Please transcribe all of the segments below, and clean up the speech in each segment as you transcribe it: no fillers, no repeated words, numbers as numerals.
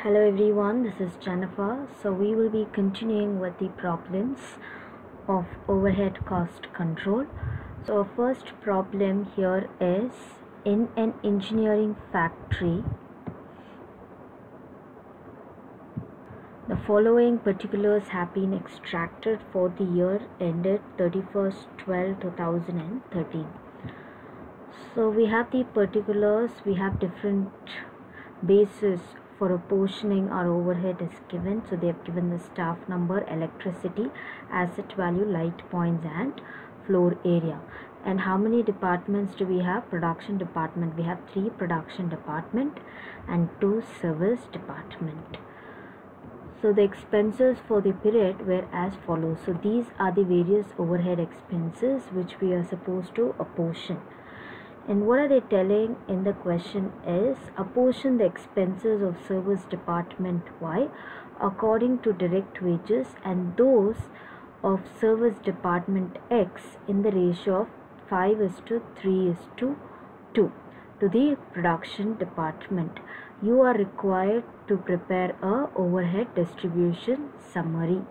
Hello everyone, this is Jennifer. So we will be continuing with the problems of overhead cost control. So our first problem here is, in an engineering factory, the following particulars have been extracted for the year ended 31st 12 2013. So we have the particulars, we have different basis for apportioning our overhead is given. So they have given the staff number, electricity, asset value, light points and floor area. And how many departments do we have? Production department. We have 3 production department and 2 service department. So the expenses for the period were as follows. So these are the various overhead expenses which we are supposed to apportion. And what are they telling in the question is, apportion the expenses of service department Y according to direct wages and those of service department X in the ratio of 5:3:2 to the production department. You are required to prepare a overhead distribution summary.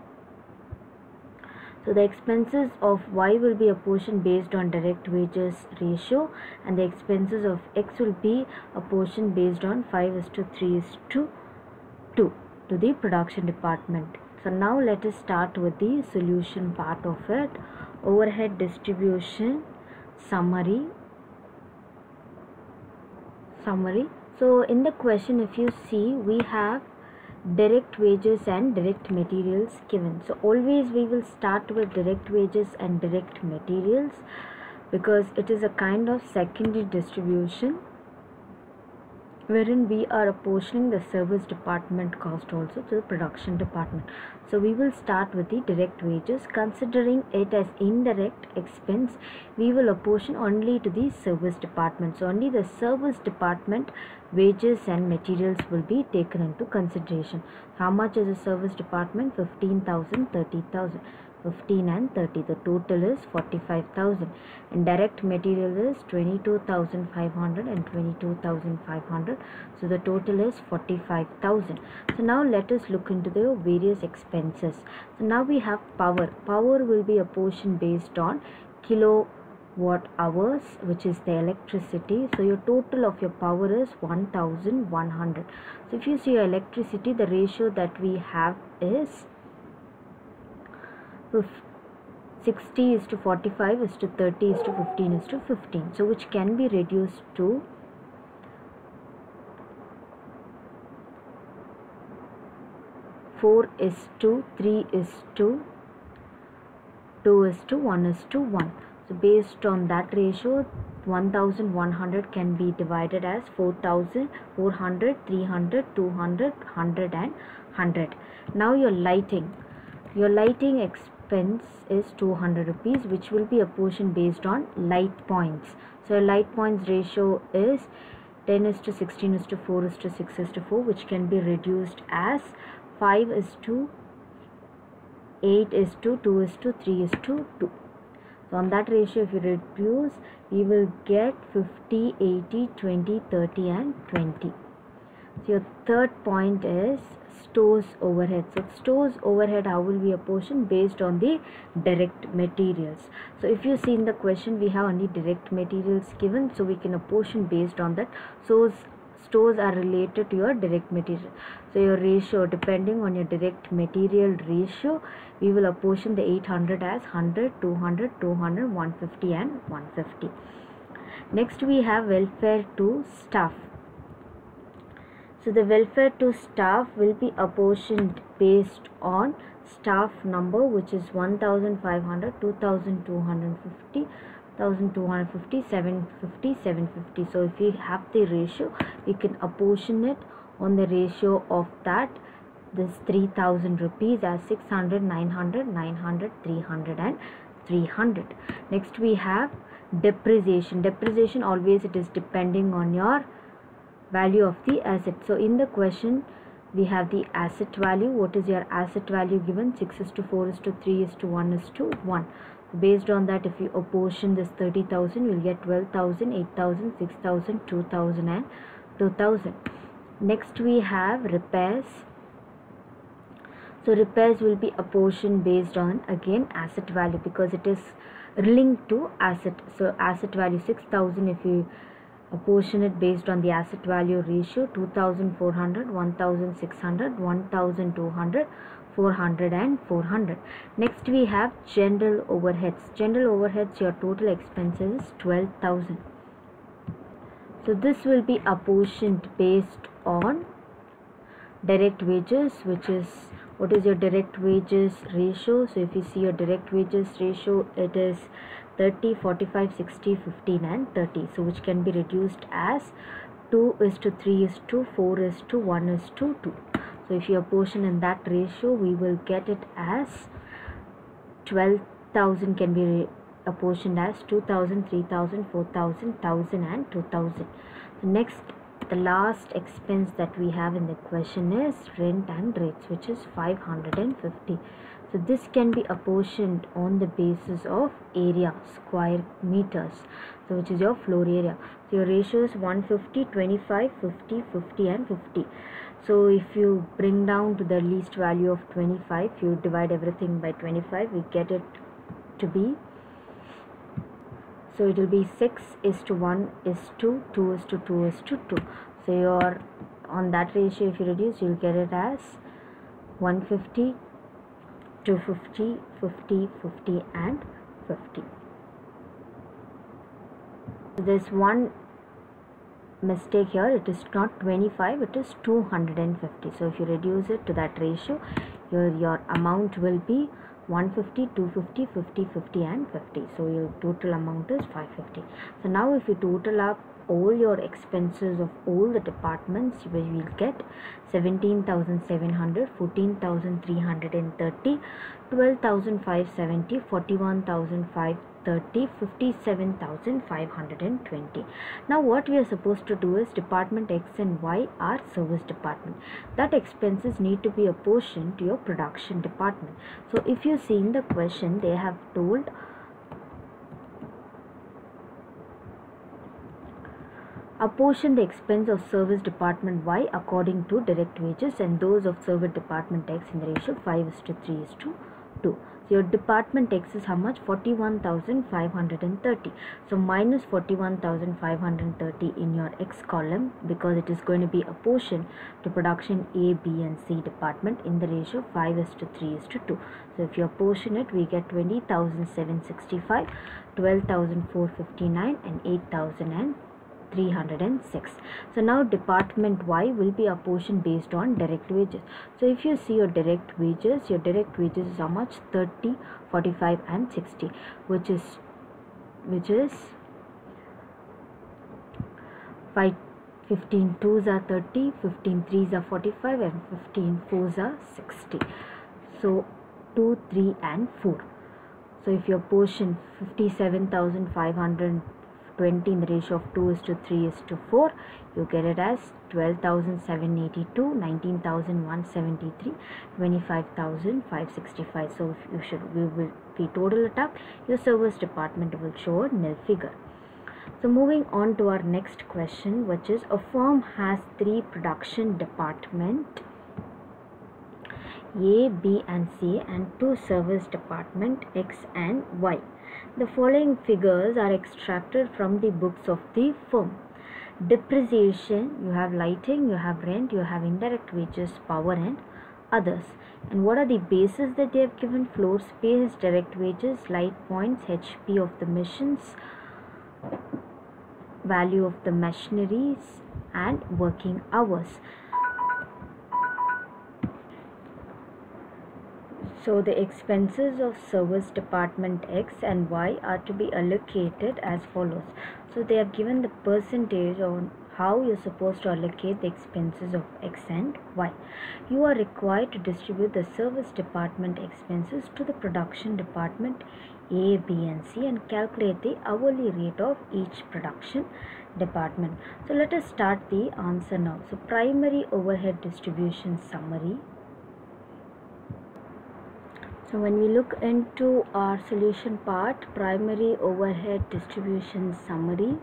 So the expenses of Y will be apportioned based on direct wages ratio, and the expenses of X will be apportioned based on 5:3:2 to the production department. So now let us start with the solution part of it. Overhead distribution summary. So in the question, if you see, we have direct wages and direct materials given. So always we will start with direct wages and direct materials because it is a kind of secondary distribution wherein we are apportioning the service department cost also to the production department. So we will start with the direct wages. Considering it as indirect expense, we will apportion only to the service department. So only the service department wages and materials will be taken into consideration. How much is the service department? 15,000, 30,000. 15 and 30, the total is 45,000, and direct material is 22,500 and 22,500, so the total is 45,000. So now let us look into the various expenses. So now we have power. Power will be apportioned based on kilowatt hours, which is the electricity. So your total of your power is 1,100. So if you see your electricity, the ratio that we have is 60:45:30:15:15, so which can be reduced to 4:3:2:1:1. So based on that ratio, 1,100 can be divided as 4,400, 300, 200, 100 and 100. Now your lighting expense is 200 rupees, which will be apportioned based on light points. So light points ratio is 10:16:4:6:4, which can be reduced as 5:8:2:3:2. So on that ratio, if you reduce, we will get 50, 80, 20, 30 and 20. So your third point is stores overhead. So stores overhead, how will we apportion? Based on the direct materials. So if you see in the question, we have only direct materials given, so we can apportion based on that. So stores are related to your direct material. So your ratio, depending on your direct material ratio, we will apportion the 800 as 100, 200, 200, 150 and 150. Next we have welfare to staff. So the welfare to staff will be apportioned based on staff number, which is 1,500, 2,250, 1,250, 750, 750. So if we have the ratio, we can apportion it on the ratio of that. This 3,000 rupees as 600, 900, 900, 300 and 300. Next we have depreciation. Depreciation, always it is depending on your value of the asset. So in the question, we have the asset value. What is your asset value given? 6:4:3:1:1. Based on that, if you apportion this 30,000, you will get 12,000, 8,000, 6,000, 2,000 and 2,000. Next we have repairs. So repairs will be apportioned based on again asset value, because it is linked to asset. So asset value 6,000, if you apportion it based on the asset value ratio, 2,400, 1,600, 1,200, 400 and 400. Next we have general overheads. General overheads, your total expenses is 12,000. So this will be apportioned based on direct wages, which is, what is your direct wages ratio? So if you see your direct wages ratio, it is 30, 45, 60, 15 and 30. So which can be reduced as 2:3:4:1:2. So if you apportion in that ratio, we will get it as 12,000 can be apportioned as 2,000, 3,000, 4,000, 1,000 and 2,000. So next, the last expense that we have in the question is rent and rates, which is 550. So this can be apportioned on the basis of area, square meters, so which is your floor area. So your ratio is 150, 25, 50, 50 and 50. So if you bring down to the least value of 25, you divide everything by 25, we get it to be, so it will be 6:1:2:2:2. So your, on that ratio, if you reduce, you will get it as 150, 250, 50, 50 and 50. So there's one mistake here, it is not 25, it is 250. So if you reduce it to that ratio, your amount will be 150, 250, 50, 50 and 50. So your total amount is 550. So now if you total up all your expenses of all the departments, we will get 17,700, 14,330, 12,570, 41,530, 57,520. Now what we are supposed to do is, department X and Y are service department. That expenses need to be apportioned to your production department. So if you see in the question, they have told apportion the expense of service department Y according to direct wages and those of service department X in the ratio 5:3:2. So your department X is how much? 41,530. So minus 41,530 in your X column, because it is going to be apportioned to production A, B and C department in the ratio 5:3:2. So if you apportion it, we get 20,765, 12,459 and 8,306. So now department Y will be apportioned based on direct wages. So if you see your direct wages is how much? 30, 45 and 60, which is 15 2s are 30, 15 3s are 45 and 15 4s are 60. So 2, 3 and 4. So if you apportion 57,520 in the ratio of 2:3:4, you get it as 12,782, 19,173, 25,565. So if we total it up, your service department will show a nil figure. So moving on to our next question, which is, a firm has 3 production department A, B and C and 2 service department X and Y. The following figures are extracted from the books of the firm. Depreciation, you have lighting, you have rent, you have indirect wages, power and others. And what are the bases that they have given? Floor space, direct wages, light points, HP of the machines, value of the machineries and working hours. So the expenses of service department X and Y are to be allocated as follows. So they have given the percentage on how you're supposed to allocate the expenses of X and Y. You are required to distribute the service department expenses to the production department A, B and C and calculate the hourly rate of each production department. So let us start the answer now. So primary overhead distribution summary. So when we look into our solution part, primary overhead distribution summary.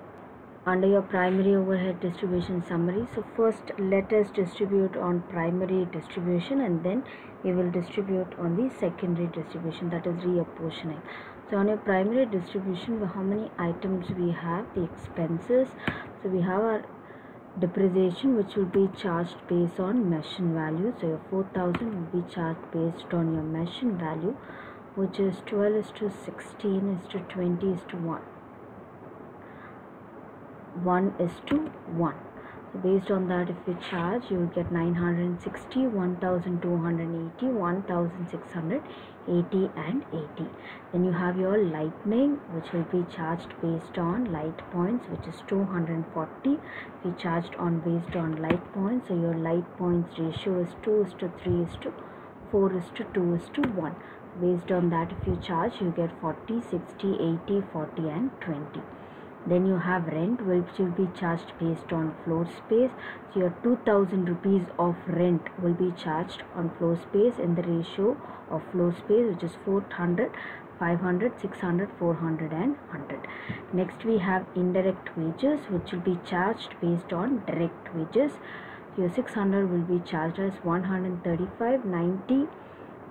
under your primary overhead distribution summary. So first let us distribute on primary distribution, and then we will distribute on the secondary distribution, that is reapportioning. So on your primary distribution, how many items we have? The expenses. So we have our depreciation, which will be charged based on machine value. So your 4,000 will be charged based on your machine value, which is 12:16:20:1. 1:1. So based on that, if you charge, you will get 960, 1,280, 1,680 and 80. Then you have your lighting, which will be charged based on light points, which is 240. We charged on based on light points. So your light points ratio is 2:3:4:2:1. Based on that, if you charge, you get 40, 60, 80, 40 and 20. Then you have rent, which will be charged based on floor space. So your 2,000 rupees of rent will be charged on floor space in the ratio of floor space, which is 400, 500, 600, 400 and 100. Next we have indirect wages, which will be charged based on direct wages. So your 600 will be charged as 135, 90,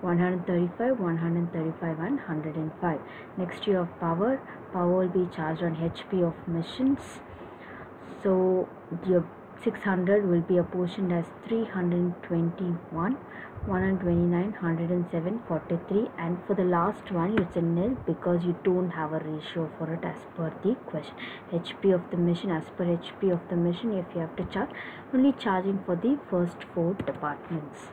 135, 135 and 105. Next you have power. Power will be charged on HP of machines. So your 600 will be apportioned as 321, 129, 107, 43, and for the last one it's a nil because you don't have a ratio for it as per the question. HP of the machine, as per HP of the machine, if you have to charge, only charging for the first 4 departments.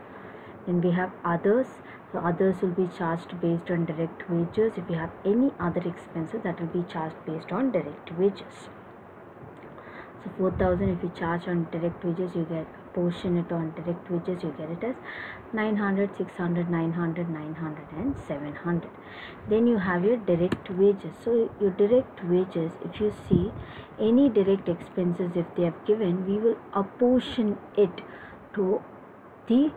Then we have others. So others will be charged based on direct wages. If you have any other expenses, that will be charged based on direct wages. So 4,000, if you charge on direct wages, you get portion it on direct wages, you get it as 900, 600, 900, 900 and 700. Then you have your direct wages. So your direct wages, if you see any direct expenses, if they have given, we will apportion it to the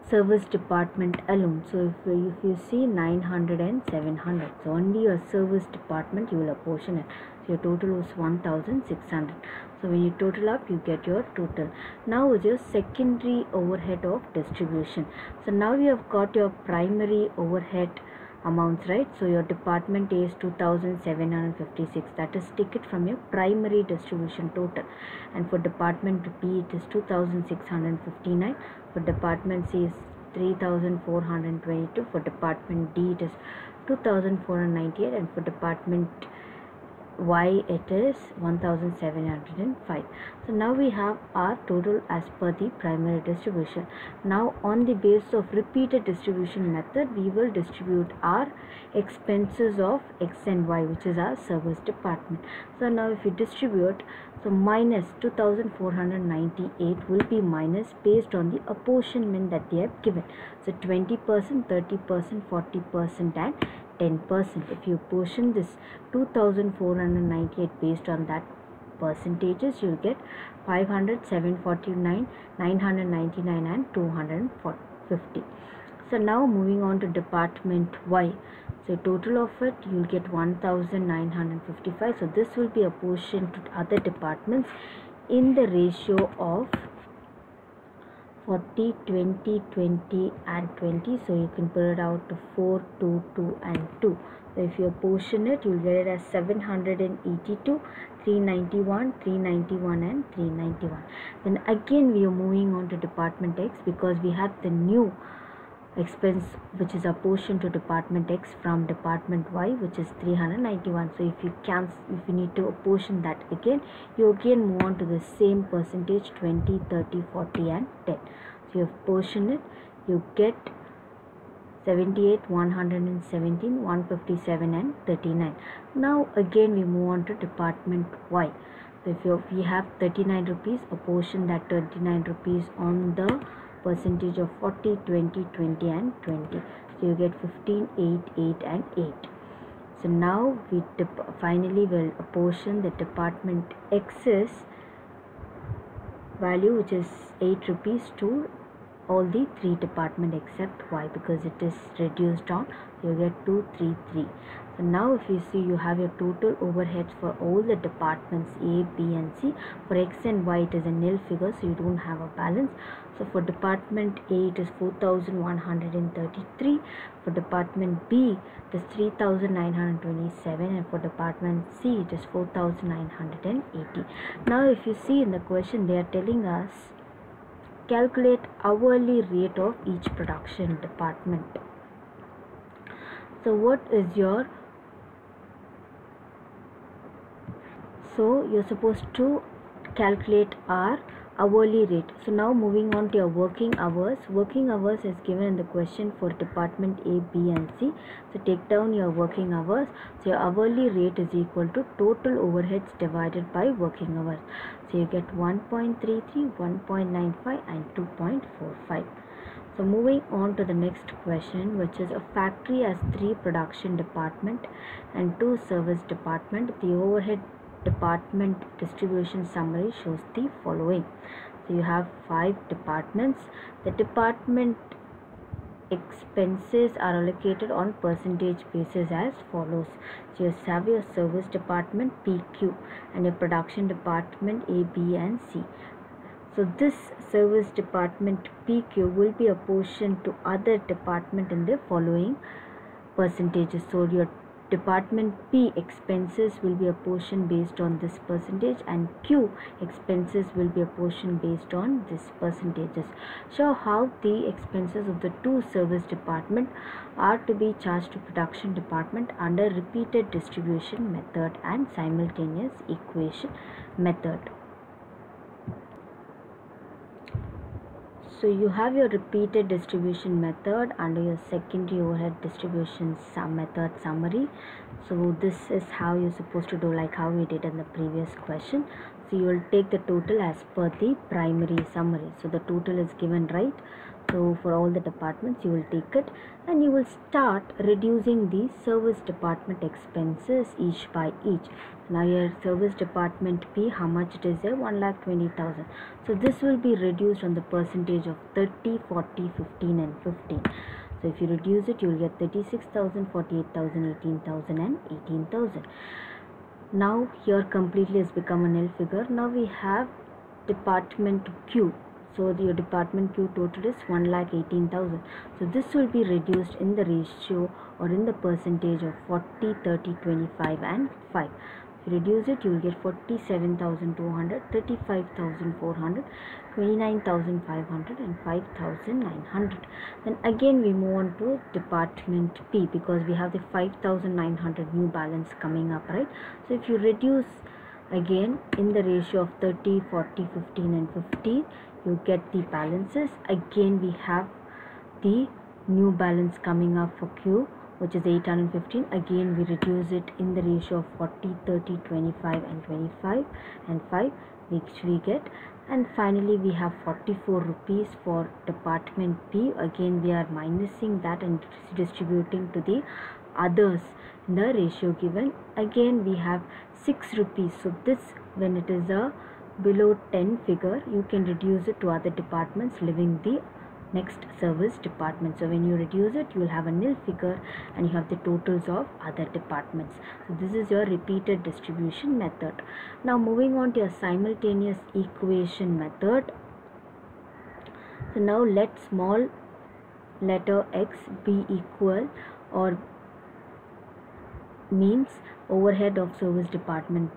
service department alone. So if you see 900 and 700, so only your service department you will apportion it. So your total was 1,600. So when you total up, you get your total. Now is your secondary overhead of distribution. So now you have got your primary overhead amounts, right? So your department A is 2,756, that is take it from your primary distribution total, and for department B it is 2,659, for department C is 3,422, for department D it is 2,498, and for department Y it is 1,705. So now we have our total as per the primary distribution. Now on the basis of repeated distribution method, we will distribute our expenses of X and Y, which is our service department. So now if you distribute, so minus 2,498 will be minus based on the apportionment that they have given. So 20%, 30%, 40% and 10%. If you portion this 2,498 based on that percentages, you'll get 500, 749, 999 and 250. So now moving on to department Y. So total of it, you'll get 1,955. So this will be apportioned to other departments in the ratio of 40, 20, 20 and 20. So you can put it out to 4, 2, 2 and 2. So if you portion it, you'll get it as 782, 391, 391 and 391. Then again we are moving on to department X, because we have the new expense which is apportioned to department X from department Y, which is 391. So if you need to apportion that again, you again move on to the same percentage, 20, 30, 40 and 10. So you have portioned it, you get 78, 117, 157 and 39. Now again we move on to department Y. So if we have 39 rupees, apportion that 39 rupees on the percentage of 40, 20, 20 and 20. So you get 15, 8, 8 and 8. So now we finally will apportion the department X's value, which is 8 rupees, to all the three department except Y because it is reduced down. So you get 233. So now if you see, you have your total overheads for all the departments A, B and C. For X and Y it is a nil figure, so you don't have a balance. So for department A it is 4133, for department B it is 3927, and for department C it is 4980. Now if you see in the question, they are telling us calculate hourly rate of each production department. So what is your, so you're supposed to calculate our hourly rate. So now moving on to your working hours. Working hours is given in the question for department A, B and C. So take down your working hours. So your hourly rate is equal to total overheads divided by working hours. So you get 1.33, 1.95 and 2.45. So moving on to the next question, which is a factory has 3 production department and 2 service department. The overhead department distribution summary shows the following. So you have 5 departments. The department expenses are allocated on percentage basis as follows. So you have your service department PQ and your production department A, B and C. So this service department PQ will be apportioned to other department in the following percentages. So your department P expenses will be apportioned based on this percentage, and Q expenses will be apportioned based on this percentages. Show how the expenses of the 2 service department are to be charged to production department under repeated distribution method and simultaneous equation method. So you have your repeated distribution method under your secondary overhead distribution method summary. So this is how you're supposed to do, like how we did in the previous question. So you will take the total as per the primary summary. So the total is given, right? So for all the departments you will take it, and you will start reducing the service department expenses each by each. Now your service department P, how much it is there? 1,20,000. So this will be reduced on the percentage of 30, 40, 15 and 15. So if you reduce it, you will get 36,000, 48,000, 18,000 and 18,000. Now here completely has become a nil figure. Now we have department Q. So your department Q total is 1,18,000. So this will be reduced in the ratio or in the percentage of 40, 30, 25 and 5. If you reduce it, you will get 47,200, 35,400, 29,500 and 5,900. Then again we move on to department P because we have the 5,900 new balance coming up, right? So if you reduce again in the ratio of 30, 40, 15 and 15, you get the balances. Again we have the new balance coming up for Q, which is 815. Again we reduce it in the ratio of 40, 30, 25 and 25 and 5, which we get. And finally we have 44 rupees for department P. Again we are minusing that and distributing to the others in the ratio given. Again we have 6 rupees. So this, when it is a below 10 figure, you can reduce it to other departments leaving the next service department. So when you reduce it, you will have a nil figure and you have the totals of other departments. So this is your repeated distribution method. Now moving on to your simultaneous equation method. So now let small letter x be equal or means overhead of service department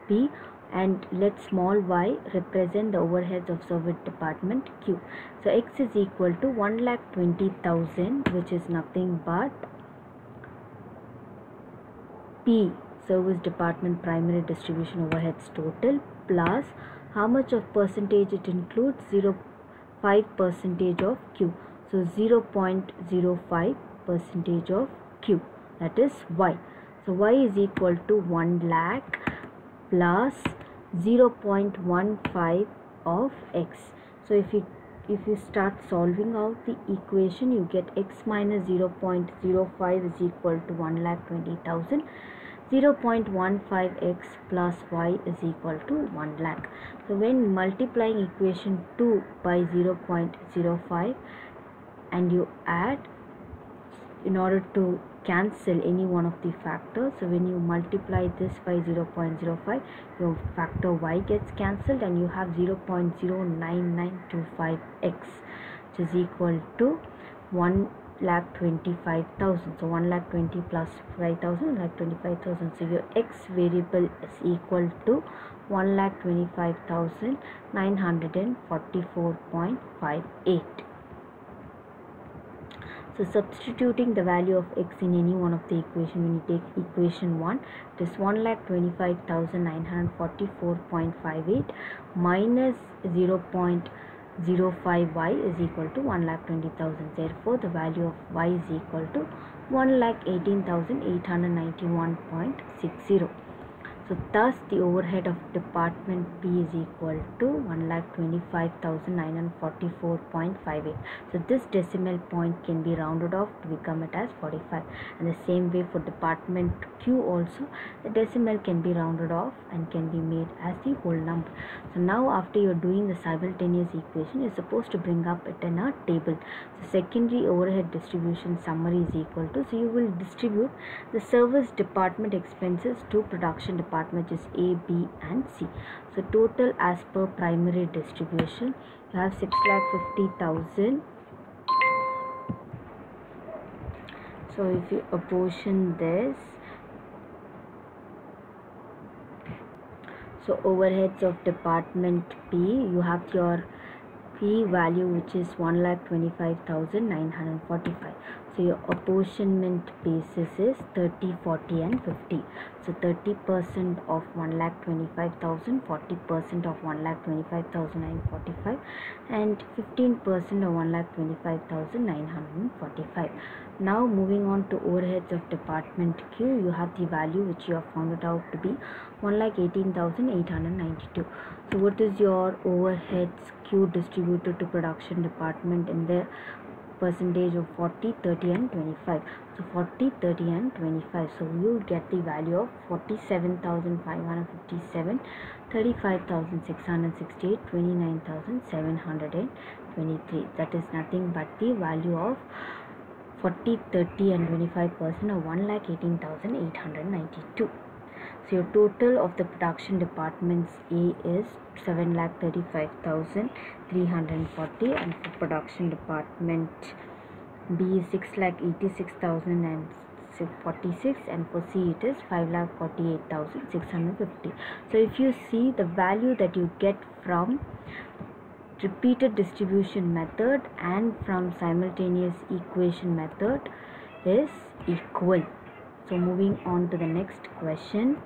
P, and let small y represent the overheads of service department Q. So x is equal to 1,20,000, which is nothing but P, service department primary distribution overheads total, plus how much of percentage it includes? 0.5 percentage of Q. So 0.05 percentage of Q, that is y. So y is equal to 1 lakh plus 0.15 of x. So if you start solving out the equation, you get x minus 0.05 is equal to 1,20,000. 0.15x plus y is equal to 1 lakh. So when multiplying equation 2 by 0.05 and you add in order to cancel any one of the factors, so when you multiply this by 0.05, your factor y gets cancelled and you have 0.09925x, which is equal to 1,25,000. So 1,20,000 plus 5,000, 1,25,000. So your x variable is equal to 1,25,944.58. So substituting the value of x in any one of the equation, when you take equation 1, it is 1,25,944.58 minus 0.05y is equal to 1,20,000. Therefore, the value of y is equal to 1,18,891.60. So thus the overhead of department P is equal to 1,25,944.58. So this decimal point can be rounded off to become it as 45. And the same way for department Q also, the decimal can be rounded off and can be made as the whole number. So now after you're doing the simultaneous equation, you're supposed to bring up it in a table. So secondary overhead distribution summary is equal to, so you will distribute the service department expenses to production department, which is A, B and C. So total as per primary distribution, you have 6,50,000. So if you apportion this, so overheads of department P, you have your P value which is 1,25,945. So your apportionment basis is 30, 40 and 50. So 30% of 1,25,000, 40% of 1,25,945 and 15% of 1,25,945. Now moving on to overheads of department Q, you have the value which you have found it out to be 1,18,892. So what is your overheads Q distributed to production department in the percentage of 40, 30 and 25. So 40, 30 and 25. So you will get the value of 47,557, 35,668, 29,723. That is nothing but the value of 40, 30 and 25% of 1,18,892. So your total of the production departments A is 7,35,340 and for production department B is 6,86,046 and for C it is 5,48,650. So if you see, the value that you get from repeated distribution method and from simultaneous equation method is equal. So moving on to the next question.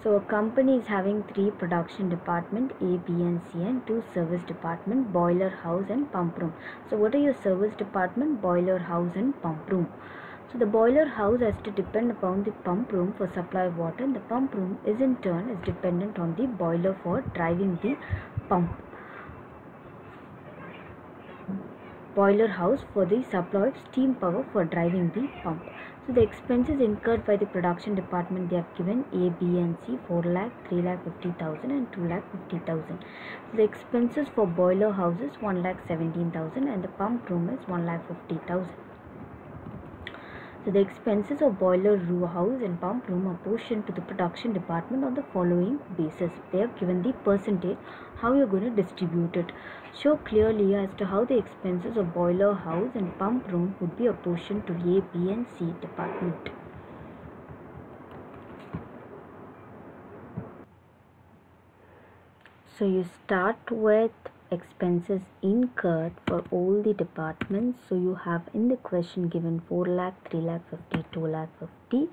So a company is having 3 production department A, B and C and 2 service department, boiler house and pump room. So what are your service department, boiler house and pump room? So the boiler house has to depend upon the pump room for supply of water, and the pump room is in turn is dependent on the boiler for driving the pump. Boiler house for the supply of steam power for driving the pump. So the expenses incurred by the production department, they have given A, B and C 4 lakh, 3 lakh 50,000 and 2 lakh 50,000. So the expenses for boiler house is 1 lakh 17,000 and the pump room is 1 lakh 50,000. So the expenses of boiler house and pump room are portioned to the production department on the following basis. They have given the percentage, how you are going to distribute it. Show clearly as to how the expenses of boiler house and pump room would be apportioned to A, B and C department. So you start with expenses incurred for all the departments. So you have in the question given 4 lakh, 3 lakh 50, 2 lakh 50,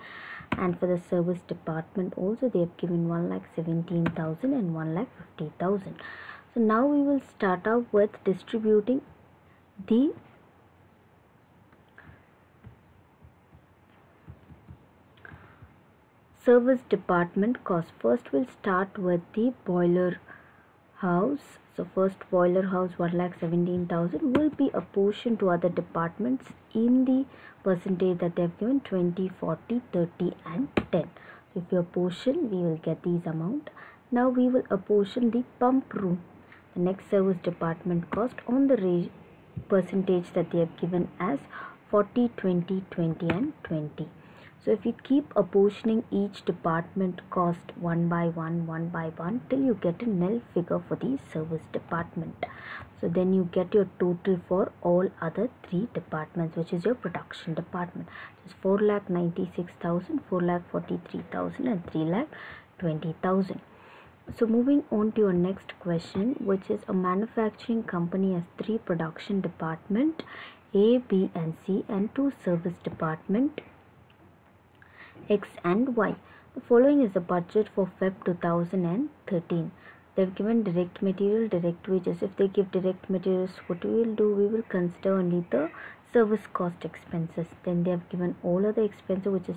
and for the service department also they have given 1 lakh 17,000 and 1 lakh 50,000. So now we will start out with distributing the service department cost. First we'll start with the boiler house, so first boiler house 1,17,000 will be apportioned to other departments in the percentage that they have given 20, 40, 30 and 10. So if you apportion, we will get these amount. Now we will apportion the pump room, the next service department cost, on the percentage that they have given as 40, 20, 20 and 20. So if you keep apportioning each department cost one by one till you get a nil figure for the service department. So then you get your total for all other three departments, which is your production department. It's 4,96,000, 4,43,000 and 3,20,000. So moving on to your next question, which is a manufacturing company has three production department A, B and C and two service department X and Y. The following is the budget for Feb 2013. They've given direct material, direct wages. If they give direct materials, what we will do, we will consider only the service cost expenses. Then they have given all other expenses, which is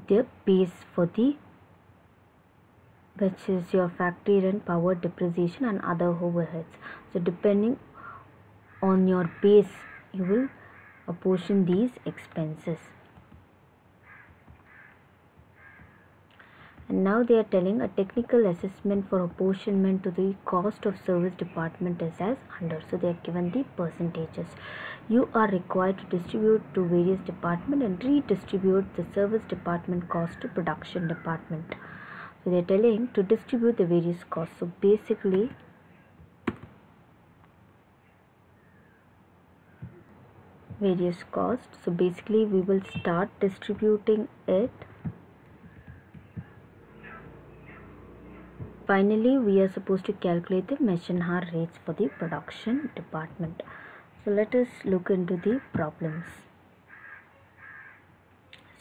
their base for the, which is your factory rent, power, depreciation and other overheads. So depending on your base, you will apportion these expenses. And now they are telling a technical assessment for apportionment to the cost of service department is as under. So they have given the percentages. You are required to distribute to various department and redistribute the service department cost to production department. So they are telling to distribute the various costs. So basically various costs. So basically we will start distributing it. Finally, we are supposed to calculate the machine hour rates for the production department. So let us look into the problems.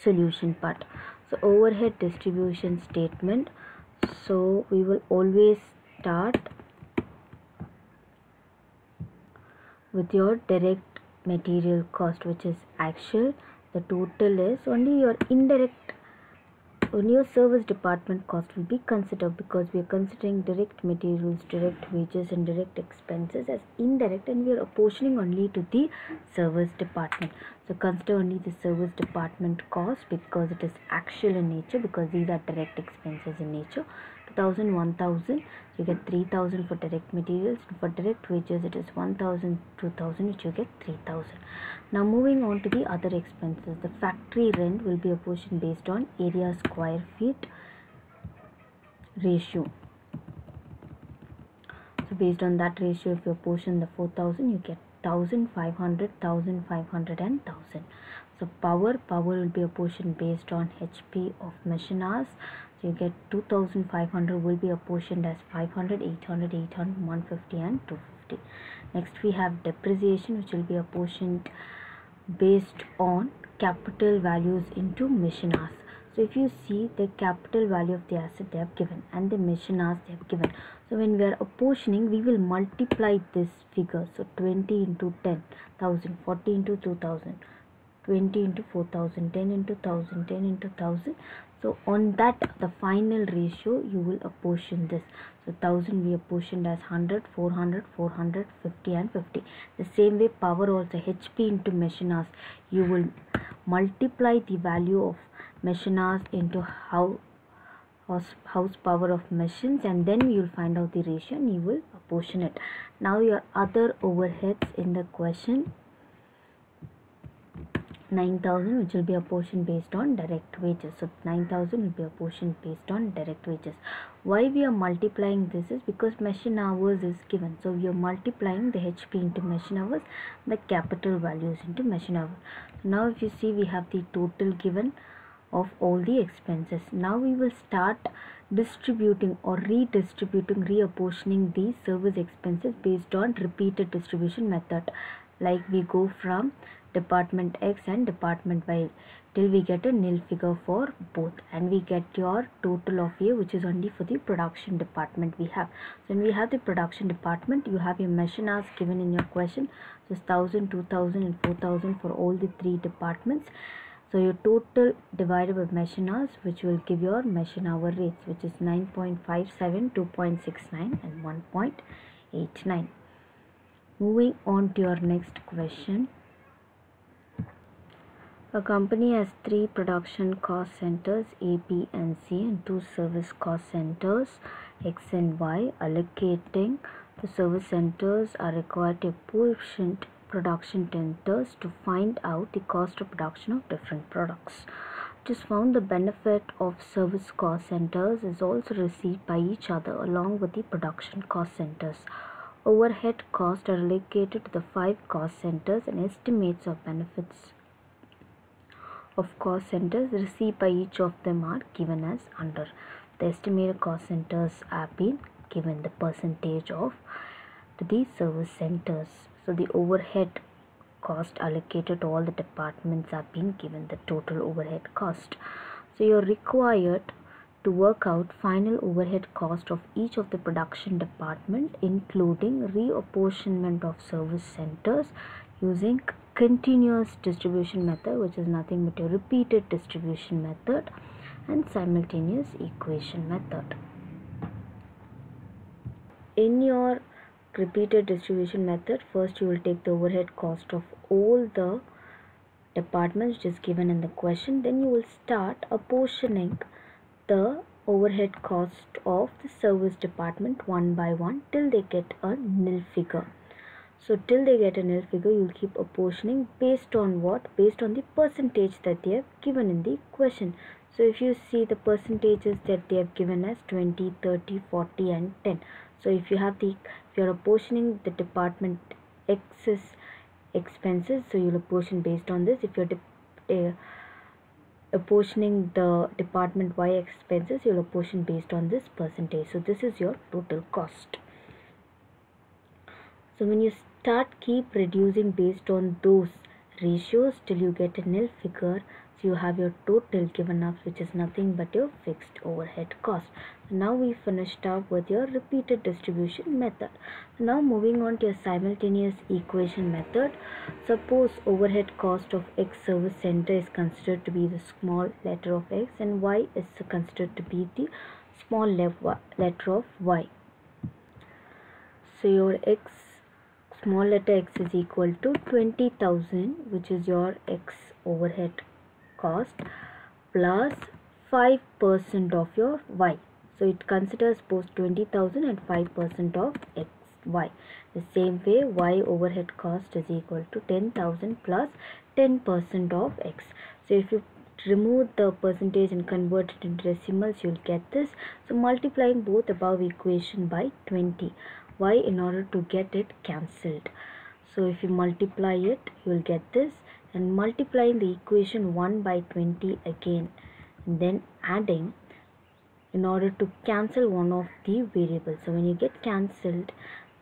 Solution part. So overhead distribution statement. So we will always start with your direct material cost, which is actual. The total is only your indirect. Only your service department cost will be considered, because we are considering direct materials, direct wages and direct expenses as indirect, and we are apportioning only to the service department. So consider only the service department cost because it is actual in nature, because these are direct expenses in nature. 2,000, 1,000, you get 3,000 for direct materials. For direct wages it is 1,000, 2,000, which you get 3,000. Now moving on to the other expenses. The factory rent will be apportioned based on area square feet ratio. So based on that ratio, if you apportion the 4,000, you get 1,500, 1,500 and 1,000. So power will be apportioned based on HP of machine hours. So you get 2,500 will be apportioned as 500, 800, 800, 150 and 250. Next we have depreciation, which will be apportioned based on capital values into machine hours. So if you see the capital value of the asset they have given and the machine hours they have given. So when we are apportioning, we will multiply this figure. So 20 into 10,000, 40 into 2,000, 20 into 4,000, 10 into 1,000, 10 into 1,000. So on that, the final ratio, you will apportion this. So 1,000 we apportioned as 100, 400, 400, 50 and 50. The same way power also, HP into machine hours. You will multiply the value of machine hours into house power of machines, and then you will find out the ratio and you will apportion it. Now your other overheads in the question, 9,000, which will be apportioned based on direct wages. So 9,000 will be apportioned based on direct wages. Why we are multiplying this is because machine hours is given. So we are multiplying the HP into machine hours, the capital values into machine hours. So now if you see, we have the total given of all the expenses. Now we will start distributing or redistributing, reapportioning the service expenses based on repeated distribution method. Like we go from department X and department Y till we get a nil figure for both, and we get your total of A, which is only for the production department we have. So when we have the production department, you have your machine hours given in your question. So 1,000, 2,000 and 4,000 for all the three departments. So your total divided by machine hours, which will give your machine hour rates, which is 9.57, 2.69 and 1.89. Moving on to your next question. A company has 3 production cost centers A, B and C and 2 service cost centers X and Y. Allocating the service centers are required to apportion production centers to find out the cost of production of different products. It is found the benefit of service cost centers is also received by each other along with the production cost centers. Overhead costs are allocated to the 5 cost centers and estimates of benefits of cost centers received by each of them are given as under. The estimated cost centers have been given the percentage of the service centers. So the overhead cost allocated to all the departments have been given the total overhead cost. So you're required to work out final overhead cost of each of the production department, including reapportionment of service centers using continuous distribution method, which is nothing but a repeated distribution method, and simultaneous equation method. In your repeated distribution method, first you will take the overhead cost of all the departments which is given in the question. Then you will start apportioning the overhead cost of the service department one by one till they get a nil figure. So till they get a nil figure, you will keep apportioning based on what? Based on the percentage that they have given in the question. So if you see the percentages that they have given as 20, 30, 40 and 10. So if you're apportioning the department X's expenses, so you'll apportion based on this. If you're apportioning the department Y expenses, you'll apportion based on this percentage. So this is your total cost. So when you keep reducing based on those ratios till you get a nil figure, so you have your total given up, which is nothing but your fixed overhead cost. So now we finished up with your repeated distribution method. So now moving on to your simultaneous equation method. Suppose overhead cost of X service center is considered to be the small letter of X and Y is considered to be the small letter of Y. So your small letter X is equal to 20,000, which is your X overhead cost, plus 5% of your Y. So it considers both 20,000 and 5% of X, Y. The same way, Y overhead cost is equal to 10,000 plus 10% of X. So if you remove the percentage and convert it into decimals, you'll get this. So multiplying both above equation by 20. Why? In order to get it cancelled. So if you multiply it, you will get this, and multiplying the equation 1 by 20 again, and then adding in order to cancel one of the variables. So when you get cancelled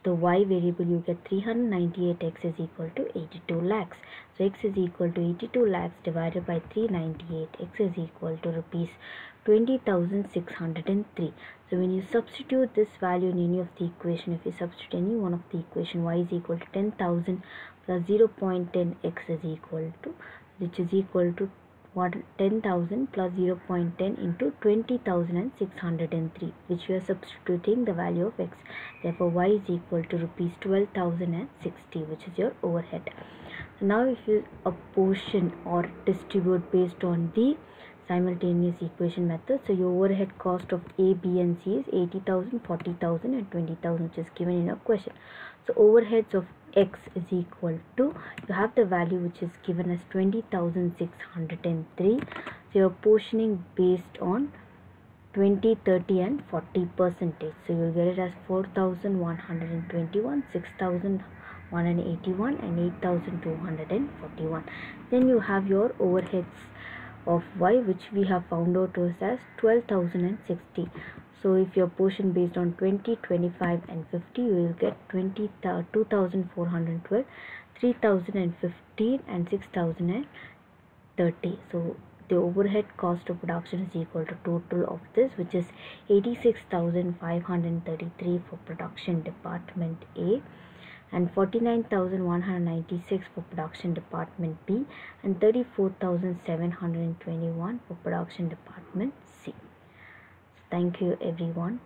the Y variable, you get 398. X is equal to 82 lakhs. So X is equal to 82 lakhs divided by 398. X is equal to rupees 20,603. So when you substitute this value in any of the equation, if you substitute any one of the equation, Y is equal to 10,000 plus 0.10, X is equal to, which is equal to 10,000 plus 0.10 into 20,603, which we are substituting the value of X. Therefore Y is equal to rupees 12,060, which is your overhead. Now if you apportion or distribute based on the simultaneous equation method, so your overhead cost of A, B and C is 80,000, 40,000 and 20,000, which is given in a question. So overheads of X is equal to, you have the value which is given as 20,603. So you're portioning based on 20, 30 and 40%. So you will get it as 4,121, 6,181 and 8,241. Then you have your overheads of Y, which we have found out as 12,060. So if your portion based on 20, 25 and 50, you will get 2,412, 3,015 and 6,030. So the overhead cost of production is equal to total of this, which is 86,533 for production department A, and 49,196 for production department B, and 34,721 for production department C. Thank you everyone.